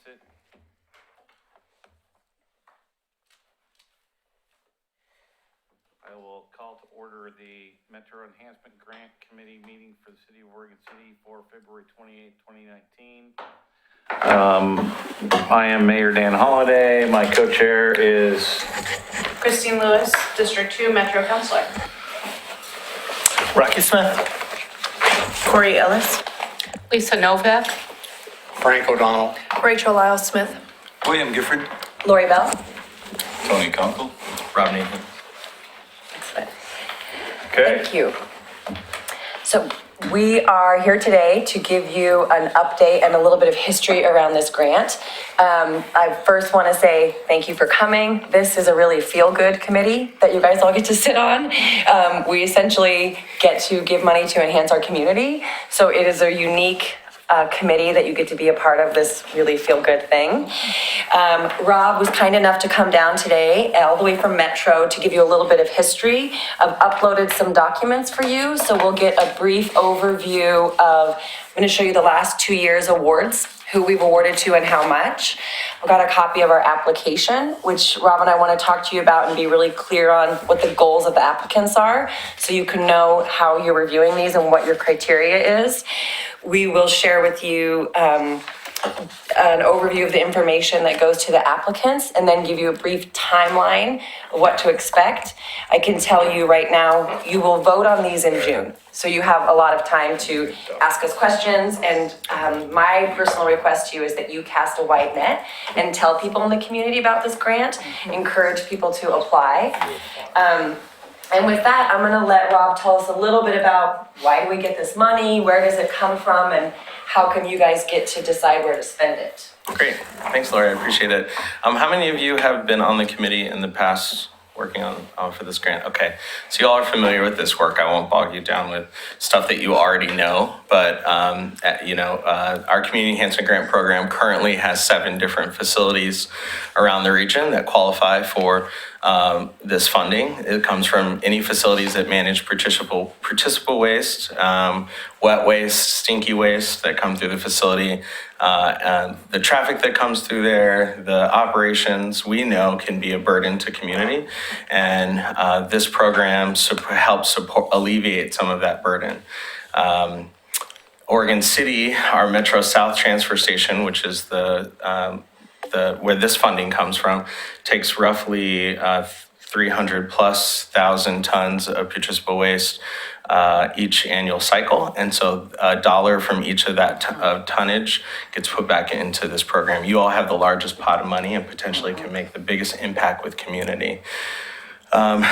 it. I will call to order the Metro Enhancement Grant Committee meeting for the City of Oregon City for February 28, 2019. I am Mayor Dan Holliday. My co-chair is Christine Lewis, District 2 Metro Councilor. Rocky Smith. Corey Ellis. Lisa Novak. Frank O'Donnell. Rachel Lyle Smith. William Gifford. Lori Bell. Tony Conkle. Rob Nathan. Excellent. okay. Thank you. So we are here today to give you an update and a little bit of history around this grant. I first want to say thank you for coming. This is a really feel-good committee that you guys all get to sit on. We essentially get to give money to enhance our community. So it is a unique committee that you get to be a part of this really feel-good thing. Rob was kind enough to come down today all the way from Metro to give you a little bit of history. I've uploaded some documents for you, so we'll get a brief overview of, I'm going to show you the last 2 years awards, who we've awarded to and how much. I've got a copy of our application, which Rob and I want to talk to you about and be really clear on what the goals of the applicants are, so you can know how you're reviewing these and what your criteria is. We will share with you an overview of the information that goes to the applicants and then give you a brief timeline of what to expect. I can tell you right now, you will vote on these in June. So you have a lot of time to ask us questions. And my personal request to you is that you cast a wide net and tell people in the community about this grant, encourage people to apply. And with that, I'm gonna let Rob tell us a little bit about why do we get this money, where does it come from, and how can you guys get to decide where to spend it? Great. Thanks, Lori. I appreciate it. How many of you have been on the committee in the past working on for this grant? Okay. So you all are familiar with this work. I won't bog you down with stuff that you already know, but our Community Enhancement Grant Program currently has 7 different facilities around the region that qualify for this funding. It comes from any facilities that manage participable waste, wet waste, stinky waste that come through the facility, and the traffic that comes through there, the operations we know can be a burden to community, and this program helps alleviate some of that burden. Oregon City, our Metro South transfer station, which is where this funding comes from, takes roughly 300,000+ tons of participable waste each annual cycle. And so $1 from each of that tonnage gets put back into this program. You all have the largest pot of money and potentially can make the biggest impact with community. And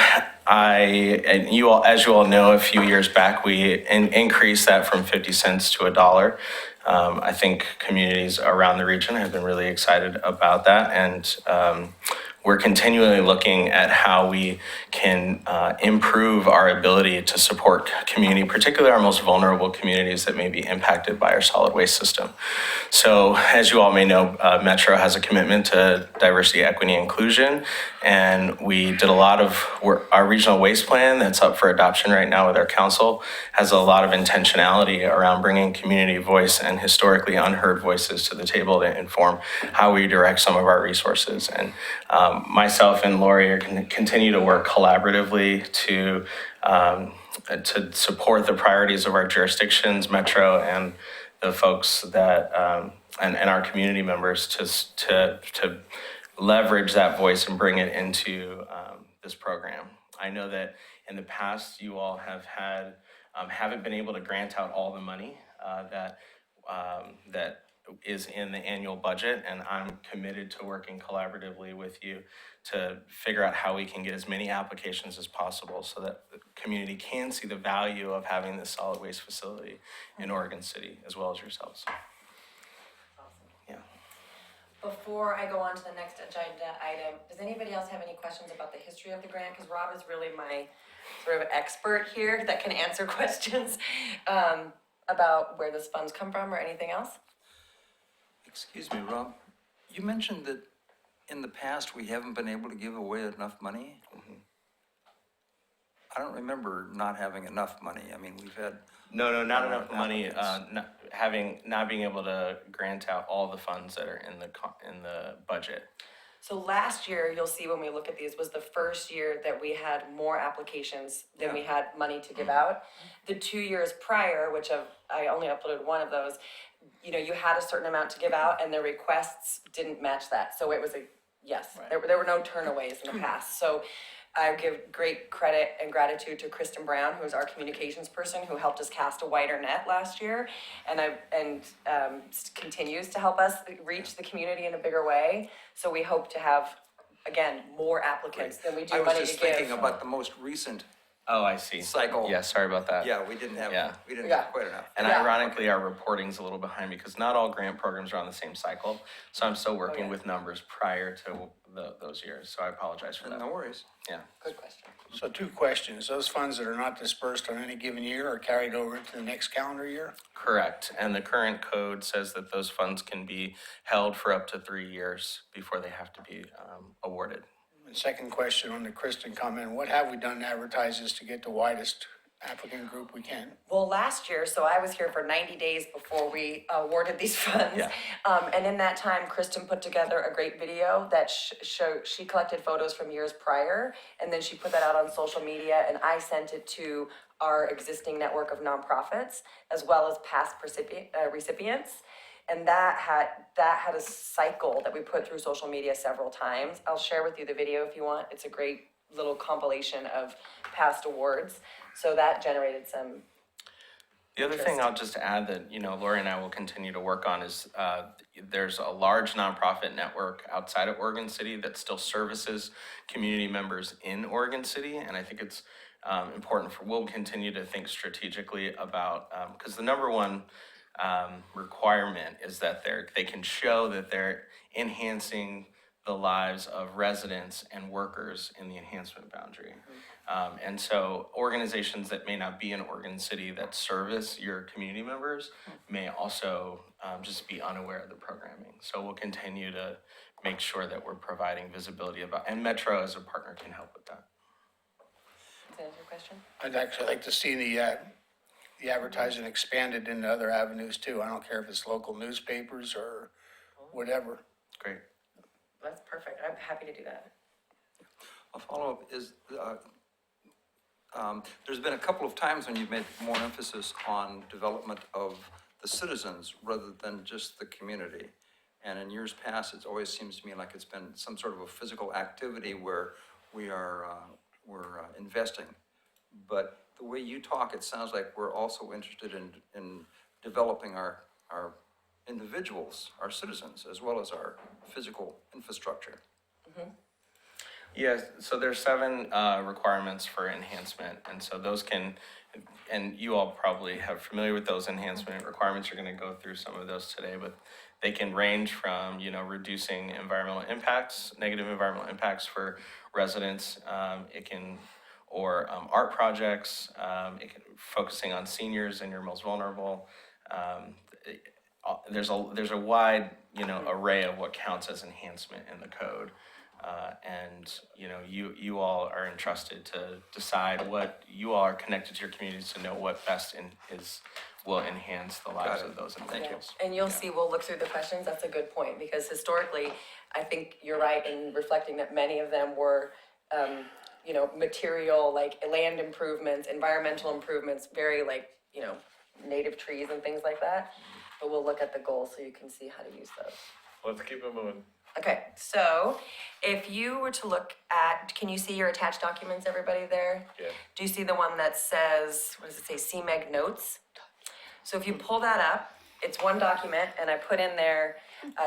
you all, as you all know, a few years back, we increased that from 50 cents to $1. I think communities around the region have been really excited about that, and we're continually looking at how we can improve our ability to support community, particularly our most vulnerable communities that may be impacted by our solid waste system. So as you all may know, Metro has a commitment to diversity, equity, and inclusion, and we did a lot of work. Our regional waste plan that's up for adoption right now with our council has a lot of intentionality around bringing community voice and historically unheard voices to the table to inform how we direct some of our resources. And myself and Lori are going to continue to work collaboratively to support the priorities of our jurisdictions, Metro, and the folks that and our community members to leverage that voice and bring it into this program. I know that in the past you all haven't been able to grant out all the money that is in the annual budget, and I'm committed to working collaboratively with you to figure out how we can get as many applications as possible so that the community can see the value of having this solid waste facility in Oregon City, as well as yourselves. Yeah. Before I go on to the next agenda item, does anybody else have any questions about the history of the grant? Because Rob is really my sort of expert here that can answer questions about where this funds come from or anything else. Excuse me, Rob. You mentioned that in the past we haven't been able to give away enough money. Mm-hmm. I don't remember not having enough money. I mean, we've had not enough money. not being able to grant out all the funds that are in the budget. So last year, you'll see when we look at these, was the first year that we had more applications than we had money to give out. The 2 years prior, which I only uploaded one of those, you had a certain amount to give out and the requests didn't match that. So it was yes, there were no turnaways in the past. So I give great credit and gratitude to Kristen Brown, who's our communications person, who helped us cast a wider net last year, and continues to help us reach the community in a bigger way. So we hope to have, again, more applicants than we do I was money to just give. thinking about the most recent Oh, I see. cycle. Yeah, sorry about that. Yeah, we didn't have, Yeah. we didn't Yeah. have quite enough. And Yeah. ironically, our reporting's a little behind because not all grant programs are on the same cycle. So I'm still working Okay. with numbers prior to those years. So I apologize for that. No worries. Yeah. Good question. So 2 questions. Those funds that are not dispersed on any given year are carried over into the next calendar year? Correct. And the current code says that those funds can be held for up to 3 years before they have to be awarded. And second question on the Kristen comment, what have we done to advertise this to get the widest applicant group we can? Well, last year, so I was here for 90 days before we awarded these funds. Yeah. And in that time, Kristen put together a great video that she collected photos from years prior, and then she put that out on social media, and I sent it to our existing network of nonprofits, as well as past recipients. And that had a cycle that we put through social media several times. I'll share with you the video if you want. It's a great little compilation of past awards. So that generated some. The other thing I'll just add that, Lori and I will continue to work on is there's a large nonprofit network outside of Oregon City that still services community members in Oregon City. And I think it's important we'll continue to think strategically about, because the number one requirement is that they can show that they're enhancing the lives of residents and workers in the enhancement boundary. And so organizations that may not be in Oregon City that service your community members may also just be unaware of the programming. So we'll continue to make sure that we're providing visibility and Metro as a partner can help with that. Does that answer your question? I'd actually like to see the advertising expanded into other avenues too. I don't care if it's local newspapers or whatever. Great. That's perfect. I'm happy to do that. A follow-up is, there's been a couple of times when you've made more emphasis on development of the citizens rather than just the community. And in years past, it always seems to me like it's been some sort of a physical activity where we're investing. But the way you talk, it sounds like we're also interested in developing our individuals, our citizens, as well as our physical infrastructure. Yes, so there's 7 requirements for enhancement, and so those and you all probably have familiar with those enhancement requirements. You're going to go through some of those today, but they can range from, reducing environmental impacts, negative environmental impacts for residents. Or art projects, focusing on seniors and your most vulnerable. There's a wide, array of what counts as enhancement in the code. And, you all are entrusted to decide what, you all are connected to your communities to know what best will enhance the lives of those individuals. And you'll see, we'll look through the questions. That's a good point, because historically, I think you're right in reflecting that many of them were, material, like land improvements, environmental improvements, very native trees and things like that. But we'll look at the goals so you can see how to use those. Let's keep it moving. Okay, so if you were to look at, can you see your attached documents, everybody there? Yeah. Do you see the one that says, what does it say, CMEG notes? So if you pull that up, it's one document, and I put in there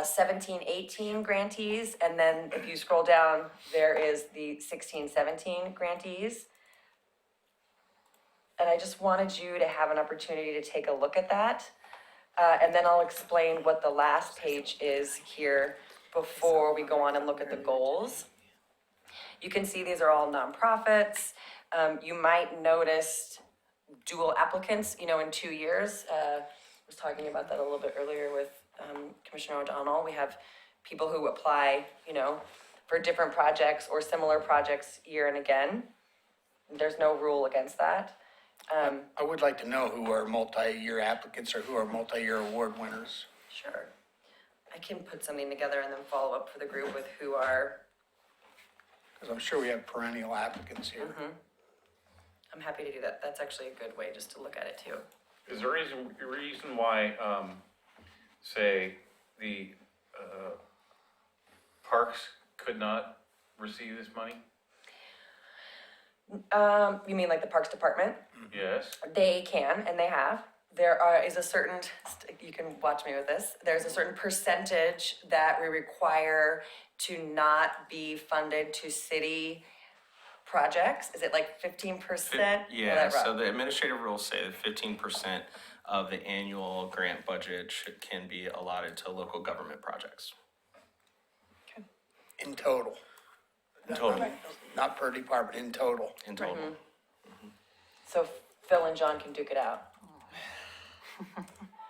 17, 18 grantees, and then if you scroll down, there is the 16, 17 grantees. And I just wanted you to have an opportunity to take a look at that. And then I'll explain what the last page is here before we go on and look at the goals. You can see these are all nonprofits. You might notice dual applicants, in 2 years. I was talking about that a little bit earlier with Commissioner O'Donnell. We have people who apply, for different projects or similar projects year and again. There's no rule against that. I would like to know who are multi-year applicants or who are multi-year award winners. Sure. I can put something together and then follow up for the group with who are, Because I'm sure we have perennial applicants here. I'm happy to do that. That's actually a good way just to look at it too. Is there a reason why, say, the, parks could not receive this money? You mean like the Parks Department? Yes, They can, and they have. Is a certain, you can watch me with this, there's a certain percentage that we require to not be funded to city projects. Is it like 15%? Yeah, so the administrative rules say that 15% of the annual grant budget can be allotted to local government projects. In total. In total. Not per department, in total. In total. So Phil and John can duke it out.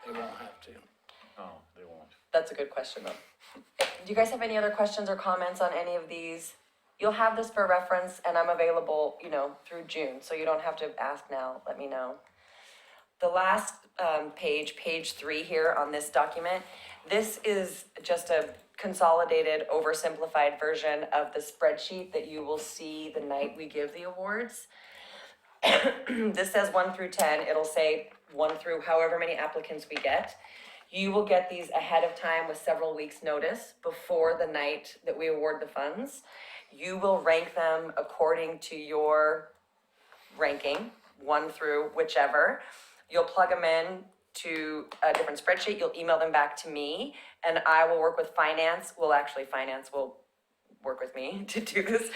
They won't have to. no, they won't. That's a good question though. Do you guys have any other questions or comments on any of these? You'll have this for reference and I'm available, through June, so you don't have to ask now, let me know. The last page 3 here on this document, this is just a consolidated, oversimplified version of the spreadsheet that you will see the night we give the awards. This says 1 through 10, it'll say 1 through however many applicants we get. You will get these ahead of time with several weeks' notice before the night that we award the funds. You will rank them according to your ranking, 1 through whichever. You'll plug them in to a different spreadsheet, you'll email them back to me, and I will work with finance. Finance will work with me to do this.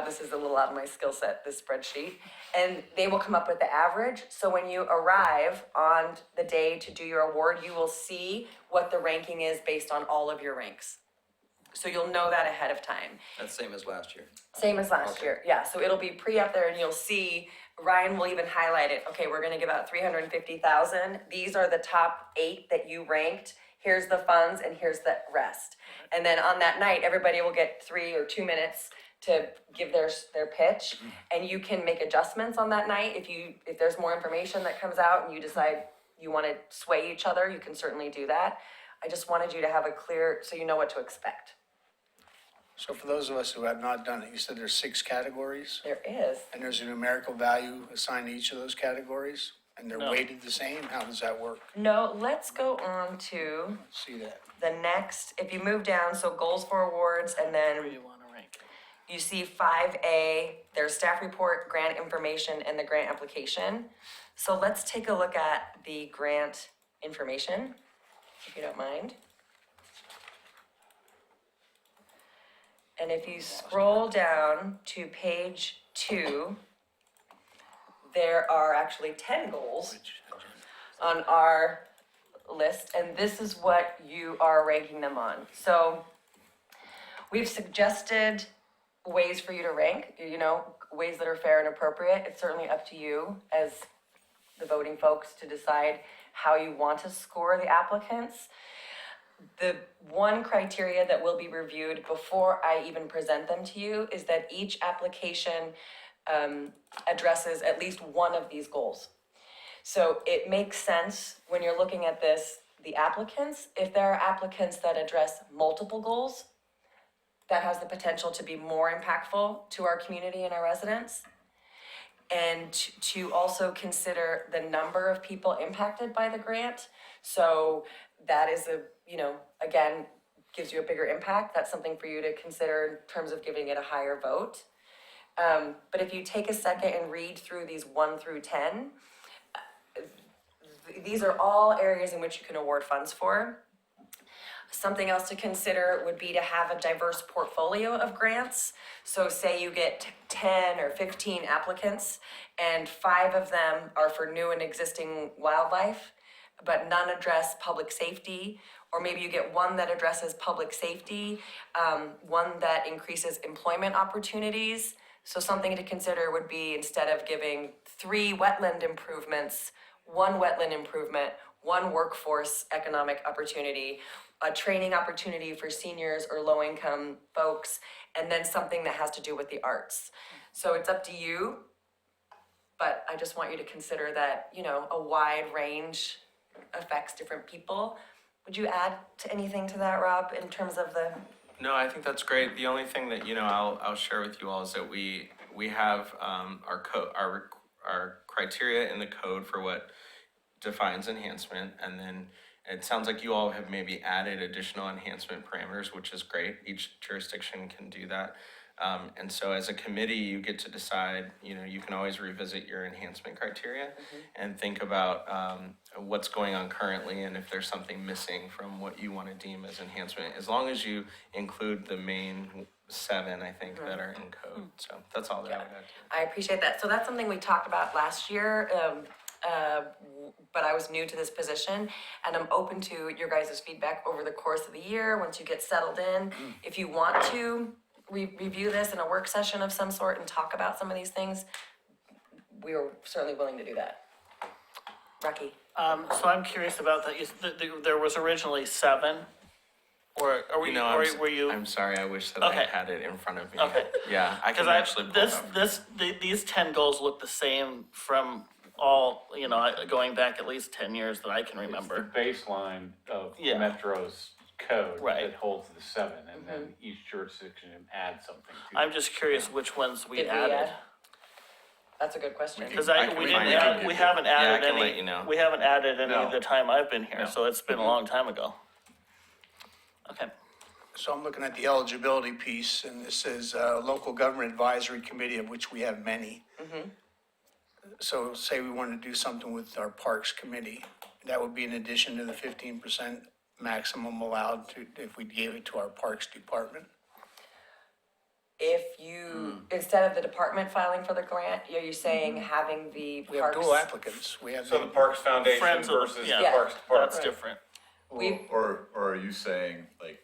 This is a little out of my skill set, this spreadsheet. And they will come up with the average. So when you arrive on the day to do your award, you will see what the ranking is based on all of your ranks. So you'll know that ahead of time. That's same as last year. Same as last year, yeah, so it'll be up there and you'll see, Ryan will even highlight it, okay, we're gonna give out 350,000, these are the top 8 that you ranked, here's the funds and here's the rest. And then on that night, everybody will get 3 or 2 minutes to give their pitch, and you can make adjustments on that night, if there's more information that comes out and you decide you wanna sway each other, you can certainly do that. I just wanted you to have so you know what to expect. So for those of us who have not done it, you said there's 6 categories? There is. And there's a numerical value assigned to each of those categories? And they're weighted the same? How does that work? No, let's go on to See that? the next, if you move down, so goals for awards, and then you see 5A, there's staff report, grant information, and the grant application. So let's take a look at the grant information, if you don't mind. And if you scroll down to page 2, there are actually 10 goals on our list, and this is what you are ranking them on. So we've suggested ways for you to rank, ways that are fair and appropriate. It's certainly up to you as the voting folks to decide how you want to score the applicants. The one criteria that will be reviewed before I even present them to you is that each application addresses at least one of these goals. So it makes sense when you're looking at this, the applicants, if there are applicants that address multiple goals, that has the potential to be more impactful to our community and our residents. And to also consider the number of people impacted by the grant. So that is again, gives you a bigger impact. That's something for you to consider in terms of giving it a higher vote. But if you take a second and read through these 1 through 10, these are all areas in which you can award funds for. Something else to consider would be to have a diverse portfolio of grants. So say you get 10 or 15 applicants and 5 of them are for new and existing wildlife, but none address public safety, or maybe you get 1 that addresses public safety, 1 that increases employment opportunities. So something to consider would be, instead of giving 3 wetland improvements, 1 wetland improvement, 1 workforce economic opportunity, a training opportunity for seniors or low-income folks, and then something that has to do with the arts. So it's up to you, but I just want you to consider that, you know, a wide range affects different people. Would you add to anything to that, Rob, in terms of the? No, I think that's great. The only thing that, I'll share with you all is that we have, our criteria in the code for what defines enhancement, and then it sounds like you all have maybe added additional enhancement parameters, which is great. Each jurisdiction can do that. And so as a committee, you get to decide, you can always revisit your enhancement criteria and think about what's going on currently and if there's something missing from what you want to deem as enhancement, as long as you include the main 7, I think, that are in code. So that's all that I would add. I appreciate that. So that's something we talked about last year, but I was new to this position, and I'm open to your guys' feedback over the course of the year, once you get settled in. If you want to review this in a work session of some sort and talk about some of these things, we are certainly willing to do that. Rocky? So I'm curious about that. There was originally 7, or are we, were you? I'm sorry, I wish that Okay. I had it in front of me. Okay. Yeah, I can Because actually pull it up. these 10 goals look the same from all, going back at least 10 years that I can remember. It's the baseline of Yeah. Metro's code Right. that holds the 7, and then each jurisdiction adds something to it. I'm just curious which ones we Did we added. add? That's a good question. Because I can we find didn't, out. we haven't Yeah, I added can any, let you know. we haven't added any No. the time I've been here, No. so it's been a long time ago. Okay. So I'm looking at the eligibility piece, and this is Local Government Advisory Committee, of which we have many. So say we wanted to do something with our Parks Committee, that would be in addition to the 15% maximum allowed to, if we gave it to our Parks Department. If you, instead of the department filing for the grant, are you saying having the We have parks? dual applicants, we have. So the Parks Foundation Friends of- versus the yeah. Parks That's Department. different. We- Or are you saying like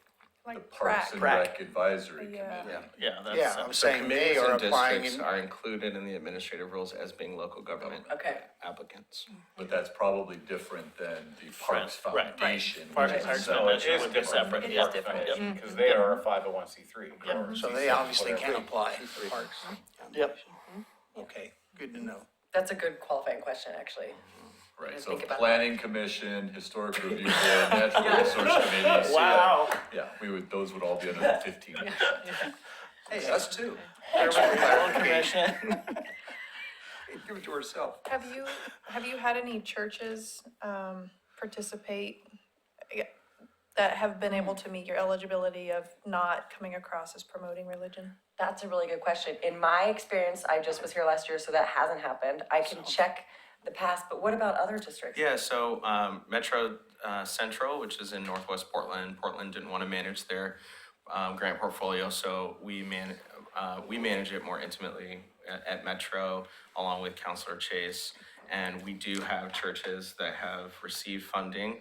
the Like Parks and prac. Rec Advisory Yeah. Committee? Yeah, that's. Yeah, I'm saying Committees they are and applying districts in. are included in the administrative rules as being local government Okay. applicants. But that's probably different than the Parks Right, right. Foundation. Parks- which is Parks separate. Foundation It is would be different. separate, from yeah. Parks Foundation, because they are a 501c3. or So they C6, obviously whatever. can apply for Parks. Yep. Okay, good to know. That's a good qualifying question, actually. Right, so Think about Planning Commission, Historic Review Board, Natural Resource Committee. Wow. Yeah, those would all be under the 15%. Hey, us too. Planning Commission. Give it to herself. Have you had any churches participate that have been able to meet your eligibility of not coming across as promoting religion? That's a really good question. In my experience, I just was here last year, so that hasn't happened. I can check the past, but what about other districts? Yeah, so Metro Central, which is in Northwest Portland, Portland didn't want to manage their grant portfolio, so we manage it more intimately at Metro, along with Counselor Chase. And we do have churches that have received funding.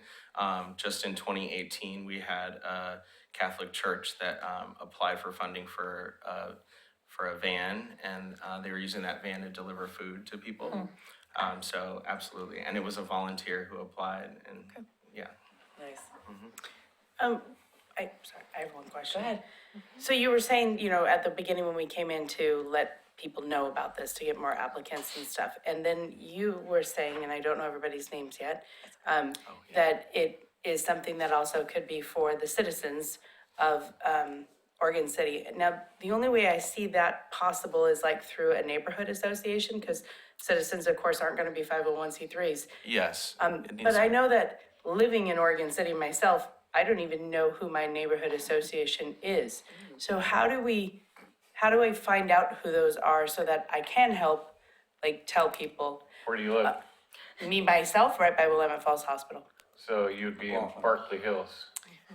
Just in 2018, we had a Catholic church that applied for funding for a van, and they were using that van to deliver food to people. So absolutely, and it was a volunteer who applied, and yeah. Nice. I have one question. Go ahead. So you were saying, at the beginning when we came in to let people know about this, to get more applicants and stuff. And then you were saying, and I don't know everybody's names yet, that it is something that also could be for the citizens of Oregon City. Now, the only way I see that possible is like through a neighborhood association, because citizens, of course, aren't going to be 501c3s. Yes. it needs But I to- know that living in Oregon City myself, I don't even know who my neighborhood association is. So how do I find out who those are so that I can help, like, tell people? Where do you live? Me, myself, right by Willamette Falls Hospital. So you'd be in Berkeley Hills.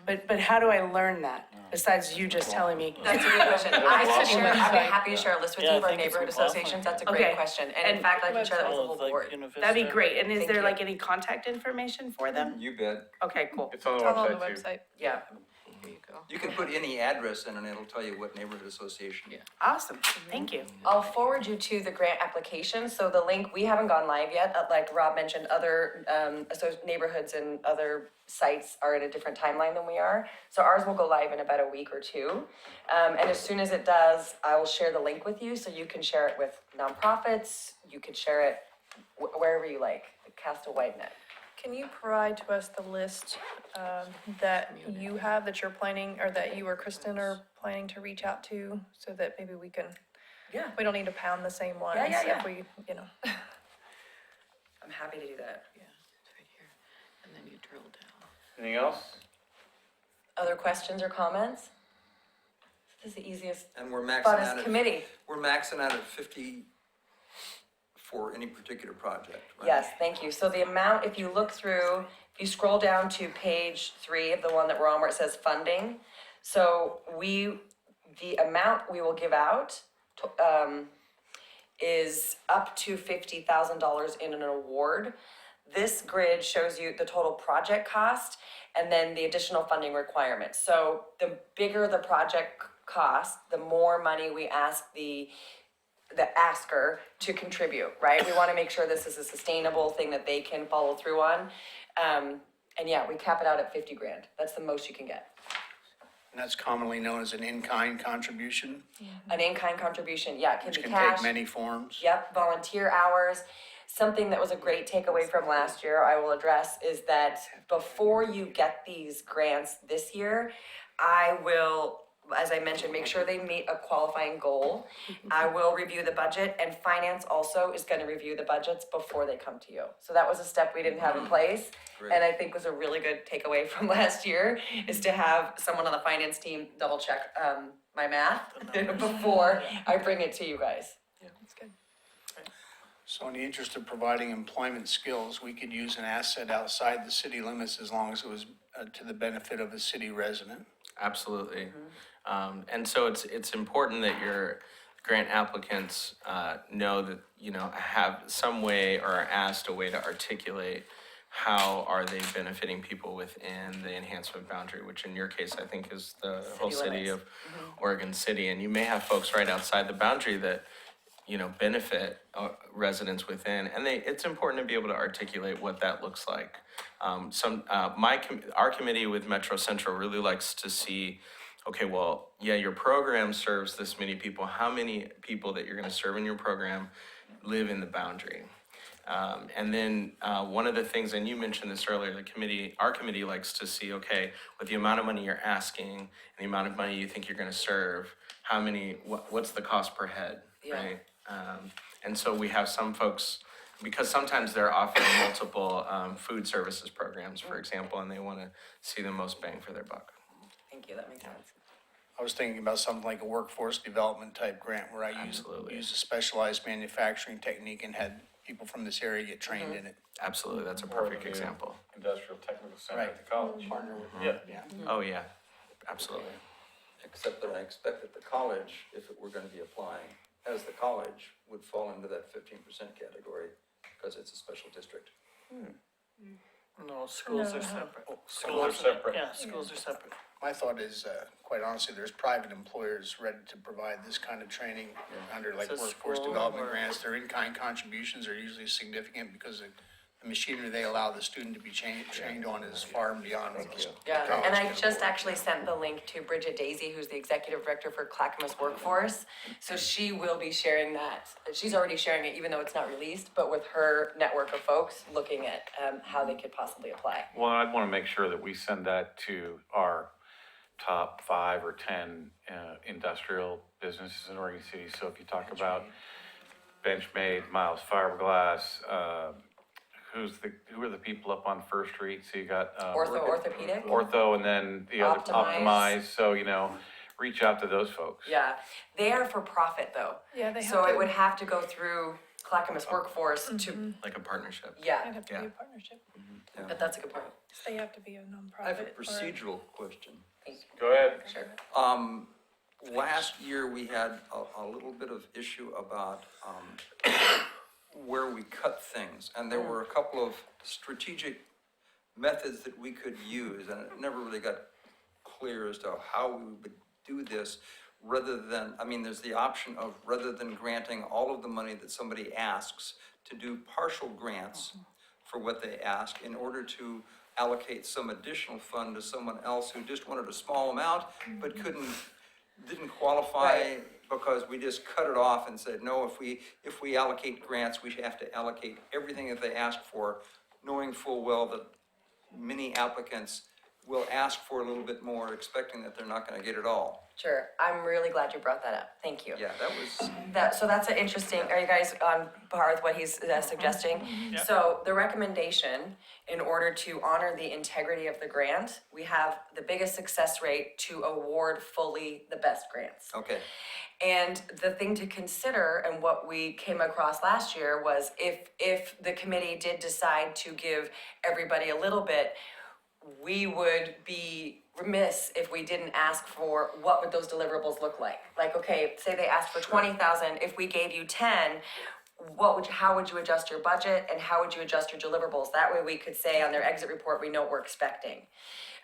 But how do I learn that, besides you just telling me? That's a good question. I'd be happy to share a list with Yeah, you I of our think it's neighborhood awesome. associations. That's a Okay. great question. And in And- fact, I can share that with the All whole of, like, board. Univista. That'd be great. And is Thank there you. like any contact information for them? You bet. Okay, cool. It's on the It's all on the website too. website. Yeah. Here you go. You can put any address in and it'll tell you what neighborhood association. Yeah. Awesome, thank you. I'll forward you to the grant application, so the link, we haven't gone live yet, like Rob mentioned, other, neighborhoods and other sites are in a different timeline than we are. So ours will go live in about a week or two. And as soon as it does, I will share the link with you, so you can share it with nonprofits, you can share it wherever you like, cast a wide net. Can you provide to us the list that you have, that you're planning, or that you or Kristen are planning to reach out to, so that maybe we can, Yeah, we don't need to pound the same ones? yeah. If we, you know. I'm happy to do that. Yeah, it's right here. And then you drill down. Anything else? Other questions or comments? This is the easiest, And we're maxing funnest out at, committee. we're maxing out at 50 for any particular project, right? Yes, thank you. So the amount, if you look through, if you scroll down to page 3 of the one that we're on where it says funding, so the amount we will give out is up to $50,000 in an award. This grid shows you the total project cost and then the additional funding requirements. So the bigger the project cost, the more money we ask the asker to contribute, right? We want to make sure this is a sustainable thing that they can follow through on. And yeah, we cap it out at 50 grand. That's the most you can get. And that's commonly known as an in-kind contribution, An in-kind contribution, yeah, it can which be can cash. take many forms. Yep, volunteer hours. Something that was a great takeaway from last year, I will address, is that before you get these grants this year, I will, as I mentioned, make sure they meet a qualifying goal. I will review the budget, and finance also is gonna review the budgets before they come to you. So that was a step we didn't have in place, Great. and I think was a really good takeaway from last year, is to have someone on the finance team double check, my math before I bring it to you guys. That's good. So in the interest of providing employment skills, we could use an asset outside the city limits as long as it was to the benefit of a city resident. Absolutely. And so it's important that your grant applicants know that, have some way or are asked a way to articulate how are they benefiting people within the enhancement boundary, which in your case, I think is the whole city limits. of Oregon City. And you may have folks right outside the boundary that, benefit residents within, and it's important to be able to articulate what that looks like. Our committee with Metro Central really likes to see, okay, well, yeah, your program serves this many people. How many people that you're going to serve in your program live in the boundary? And then one of the things, and you mentioned this earlier, our committee likes to see, okay, with the amount of money you're asking and the amount of money you think you're going to serve, what's the cost per head, Yeah. right? And so we have some folks, because sometimes they're offering multiple food services programs, for example, and they want to see the most bang for their buck. Thank you, that makes sense. I was thinking about something like a workforce development type grant where I Absolutely. use a specialized manufacturing technique and had people from this area get trained in it. Absolutely, that's a Or perfect the example. Industrial Technical Center Right. at the college. Yeah. Oh, yeah, absolutely. Except that I expect that the college, if it were gonna be applying, as the college, would fall into that 15% category because it's a special district. No, schools No, are no. separate. Schools are separate. Yeah, schools are separate. My thought is, quite honestly, there's private employers ready to provide this kind of training under like So workforce school development or- grants. Their in-kind contributions are usually significant because the machinery they allow the student to be trained on is far and beyond what the Yeah, college and I can just afford. actually sent the link to Bridget Daisy, who's the executive director for Clackamas Workforce. So she will be sharing that. She's already sharing it, even though it's not released, but with her network of folks looking at how they could possibly apply. Well, I'd want to make sure that we send that to our top 5 or 10 industrial businesses in Oregon City. So if you talk about Benchmade, Miles Fiberglass, who are the people up on First Street? So you got Orthopedic? Ortho, and then the other Optimize. Optimize. So reach out to those folks. Yeah, they are for profit though. Yeah, they have So to. it would have to go through Clackamas Workforce to, Like a partnership. It'd yeah, have to be a partnership. but that's a good point. They have to be a nonprofit. I have a or- procedural question. Go ahead. Sure. Last year, we had a little bit of issue about where we cut things, and there were a couple of strategic methods that we could use, and it never really got clear as to how we would do this rather than, I mean, there's the option of rather than granting all of the money that somebody asks, to do partial grants for what they ask in order to allocate some additional fund to someone else who just wanted a small amount but didn't qualify Right. because we just cut it off and said, no, if we allocate grants, we have to allocate everything that they ask for, knowing full well that many applicants will ask for a little bit more, expecting that they're not gonna get it all. Sure, I'm really glad you brought that up, thank you. Yeah, that was, So that's an interesting, are you guys on par with what he's suggesting? Yeah. So the recommendation, in order to honor the integrity of the grant, we have the biggest success rate to award fully the best grants. okay. And the thing to consider, and what we came across last year, was if the committee did decide to give everybody a little bit, we would be remiss if we didn't ask for what would those deliverables look like. Like, okay, say they asked for 20,000, if we gave you 10, how would you adjust your budget and how would you adjust your deliverables? That way we could say on their exit report, we know what we're expecting.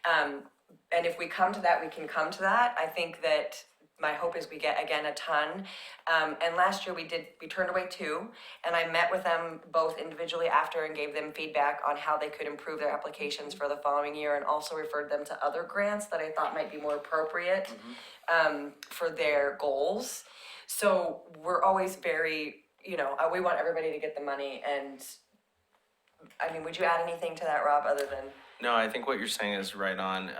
And if we come to that, we can come to that. I think that my hope is we get, again, a ton. And last year we turned away 2, and I met with them both individually after and gave them feedback on how they could improve their applications for the following year, and also referred them to other grants that I thought might be more appropriate for their goals. So we're always very, we want everybody to get the money, and I mean, would you add anything to that, Rob, other than? No, I think what you're saying is right on.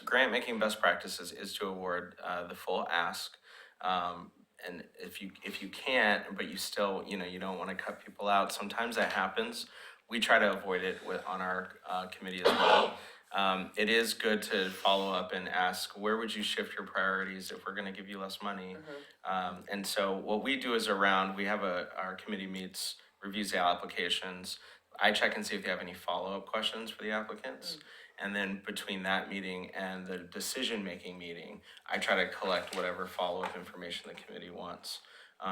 Grant making best practices is to award the full ask. And if you can't, but you still, you don't want to cut people out, sometimes that happens. We try to avoid it on our committee as well. It is good to follow up and ask, where would you shift your priorities if we're going to give you less money? And so what we do is we have our committee meets, reviews the applications. I check and see if they have any follow-up questions for the applicants. And then between that meeting and the decision-making meeting, I try to collect whatever follow-up information the committee wants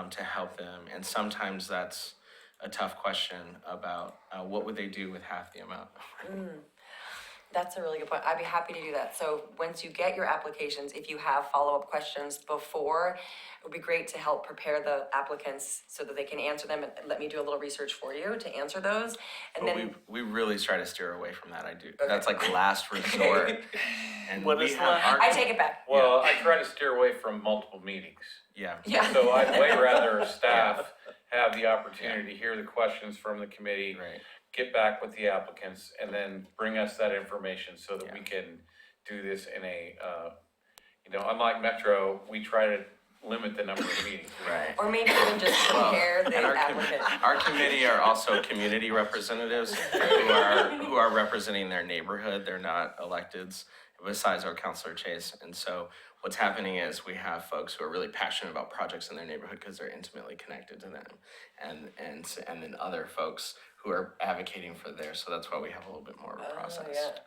to help them. And sometimes that's a tough question about what would they do with half the amount. That's a really good point. I'd be happy to do that. So once you get your applications, if you have follow-up questions before, it would be great to help prepare the applicants so that they can answer them, and let me do a little research for you to answer those. And But then, we really try to steer away from that. I do. That's like last resort. And What we is have last? I take it back. Well, I try to steer away from multiple meetings. Yeah. Yeah. So I'd way rather staff have the opportunity to hear the questions from the committee, Right. get back with the applicants, and then bring us that information so that we can do this in a, unlike Metro, we try to limit the number of meetings. Right. Or maybe even just prepare the And applicant. our committee are also community representatives who are representing their neighborhood. They're not electeds, besides our Councilor Chase. And so what's happening is we have folks who are really passionate about projects in their neighborhood because they're intimately connected to them, and then other folks who are advocating for theirs. So that's why we have a little bit more of a process. Yeah.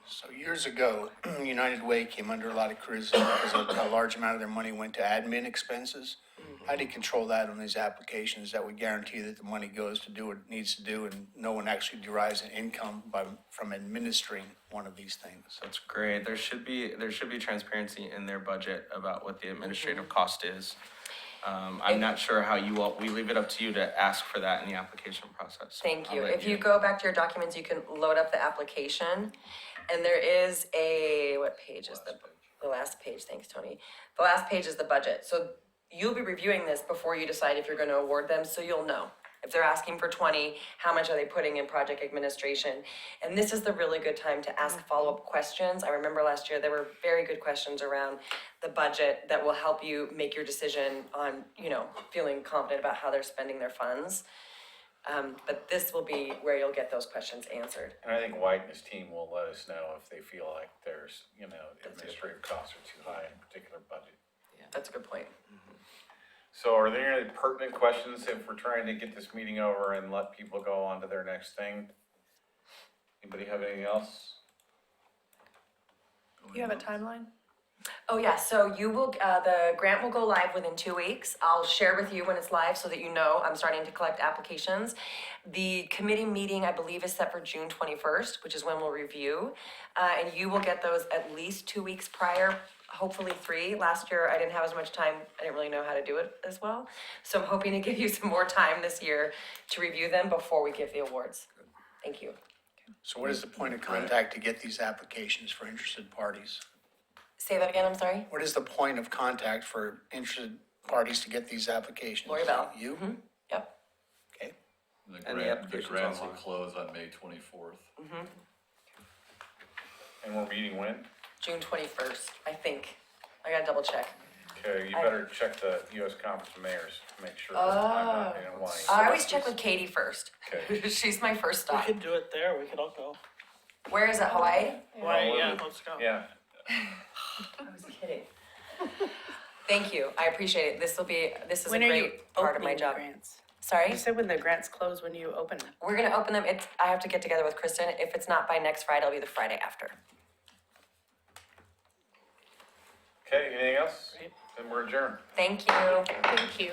So years ago, United Way came under a lot of criticism because a large amount of their money went to admin expenses. How do you control that on these applications that would guarantee that the money goes to do what it needs to do and no one actually derives an income from administering one of these things? That's great. There should be transparency in their budget about what the administrative cost is. I'm not sure how we leave it up to you to ask for that in the application process. Thank you. I'll let If you go back to your documents, you can load up the application. And there is what page is the last page? Thanks, Tony. The last page is the budget. So you'll be reviewing this before you decide if you're going to award them, so you'll know. If they're asking for 20, how much are they putting in project administration? And this is the really good time to ask follow-up questions. I remember last year there were very good questions around the budget that will help you make your decision on, feeling confident about how they're spending their funds. But this will be where you'll get those questions answered. And I think White and his team will let us know if they feel like there's, administrative costs are too high in a particular budget. That's a good point. So are there any pertinent questions if we're trying to get this meeting over and let people go on to their next thing? Anybody have anything else? You have a timeline? Oh, yeah, so you will, the grant will go live within 2 weeks. I'll share with you when it's live so that you know I'm starting to collect applications. The committee meeting, I believe, is set for June 21st, which is when we'll review. And you will get those at least 2 weeks prior, hopefully 3. Last year, I didn't have as much time, I didn't really know how to do it as well. So I'm hoping to give you some more time this year to review them before we give the awards. Thank you. So what is the point of contact to get these applications for interested parties? Say that again, I'm sorry? What is the point of contact for interested parties to get these applications? Lori Bell. You? Yep. Okay. And the The application's grants will online. close on May 24th. And we're meeting when? June 21st, I think. I gotta double check. Okay, you better check the US Conference of Mayors, to make sure that I'm not in Hawaii. I always check with Katie first. Okay. She's my first We stop. could do it there, we could all go. Where is it, Hawaii? Why, yeah, let's go. Yeah, I was kidding. Thank you, I appreciate it. This is a When are you great part of my opening the job. grants? Sorry? You said when the grants close, when do you open them? We're gonna open them, I have to get together with Kristen. If it's not by next Friday, it'll be the Friday after. okay, anything else? Then we're adjourned. Thank you. Thank you.